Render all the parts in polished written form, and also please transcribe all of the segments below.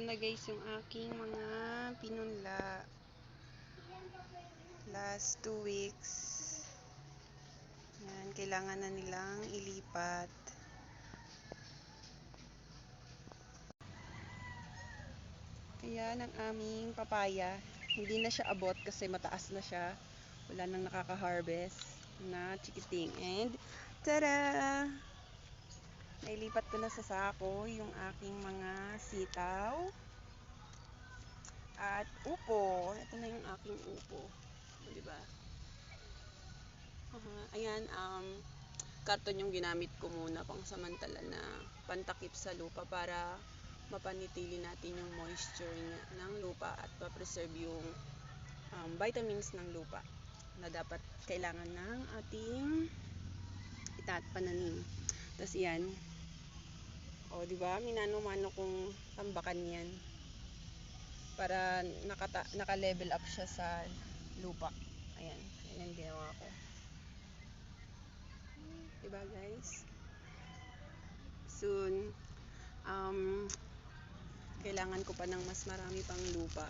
na guys yung aking mga pinunla. Last 2 weeks. Yan, kailangan na nilang ilipat. Ayan ang aming papaya. Hindi na siya abot kasi mataas na siya. Wala nang nakaka-harvest na chikiting. And, tada! Nailipat ko na sa sako yung aking mga sitaw. At upo. Ito na yung aking upo. Diba? Ayan, karton yung ginamit ko muna pang samantala na pantakip sa lupa para mapanitili natin yung moisture ng lupa at ma-preserve yung vitamins ng lupa na dapat kailangan ng ating pananim. Tapos yan, o diba, minano-mano kong tambakan yan para naka-level up siya sa lupa. Ayan, yan ginawa ko. Diba guys? Soon, kailangan ko pa ng mas marami pang lupa.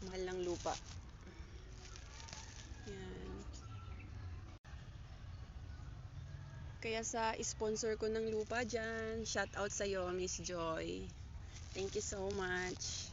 Mahal ng lupa. Yan. Kaya sa sponsor ko ng lupa dyan, shout out sa'yo, Miss Joy. Thank you so much.